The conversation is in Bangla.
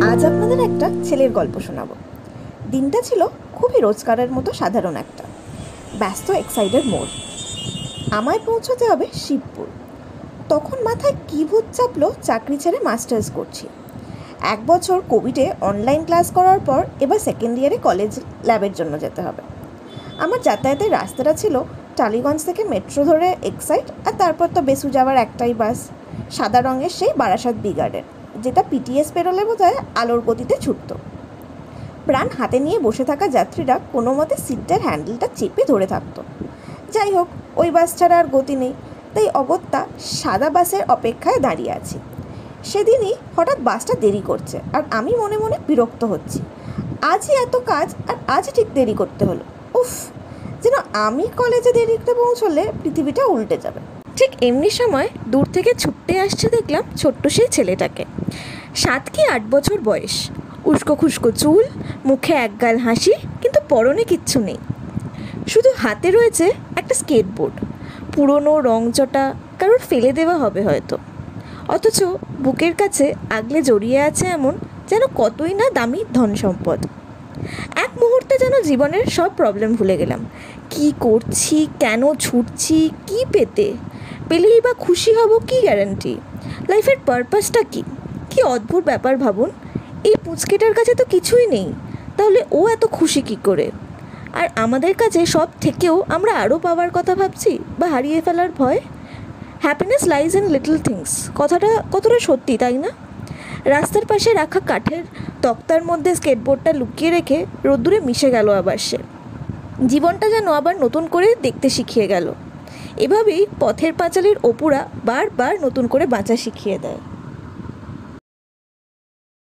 আজ আপনাদের একটা ছেলের গল্প শোনাবো। দিনটা ছিল খুবই রোজগারের মতো সাধারণ একটা ব্যস্ত এক্সাইটেড মোড়। আমায় পৌঁছতে হবে শিবপুর। তখন মাথায় কী ভূত চাপলো, চাকরি ছেড়ে মাস্টার্স করছি। 1 বছর কোভিডে অনলাইন ক্লাস করার পর এবার সেকেন্ড ইয়ারে কলেজ ল্যাবের জন্য যেতে হবে। আমার যাতায়াতের রাস্তাটা ছিল টালিগঞ্জ থেকে মেট্রো ধরে এক্সাইট, আর তারপর তো বেসু যাওয়ার একটাই বাস, সাদা রঙের সেই বারাসাত বি গার্ডেন, যেটা পিটিএস পেরোলে বোধহয় আলোর গতিতে ছুটত। প্রাণ হাতে নিয়ে বসে থাকা যাত্রীরা কোনো মতে সিটটার হ্যান্ডেলটা চেপে ধরে থাকতো। যাই হোক, ওই বাস ছাড়া আর গতি নেই, তাই অগত্যা সাদা বাসের অপেক্ষায় দাঁড়িয়ে আছি। সেদিনই হঠাৎ বাসটা দেরি করছে, আর আমি মনে মনে বিরক্ত হচ্ছি। আজই এত কাজ, আর আজই ঠিক দেরি করতে হলো। উফ, যেন আমি কলেজে দেরিতে পৌঁছলে পৃথিবীটা উল্টে যাবে। ঠিক এমনি সময় দূর থেকে ছুটতে আসছে দেখলাম ছোট্ট সেই ছেলেটাকে। 7 কি 8 বছর বয়স, উস্কো খুস্কো চুল, মুখে একগাল হাসি, কিন্তু পরনে কিচ্ছু নেই। শুধু হাতে রয়েছে একটা স্কেটবোর্ড, পুরনো রংচটা, কারোর ফেলে দেওয়া হবে হয়তো। অথচ বুকের কাছে আগলে জড়িয়ে আছে এমন যেন কতই না দামি ধন সম্পদ। এক মুহূর্তে যেন জীবনের সব প্রবলেম ভুলে গেলাম। কি করছি, কেন ছুটছি, কি পেলেই বা খুশি হব, কি গ্যারান্টি? লাইফের পারপাসটা কি? কি অদ্ভুত ব্যাপার ভাবুন। এই পুচকেটার কাছে তো কিছুই নেই, তাহলে ও এত খুশি কি করে? আর আমাদের কাছে সব থেকেও আমরা আরও পাওয়ার কথা ভাবছি, বা হারিয়ে ফেলার ভয়। Happiness lies in little things কথাটা কতটা সত্যি, তাই না? রাস্তার পাশে রাখা কাঠের তক্তার মধ্যে স্কেটবোর্ডটা লুকিয়ে রেখে রোদ্দুরে মিশে গেল আবার সে। জীবনটা যেন আবার নতুন করে দেখতে শিখিয়ে গেল। এভাবেই পথের পাঁচালীর অপুরা বারবার নতুন করে বাঁচা শিখিয়ে দেয়।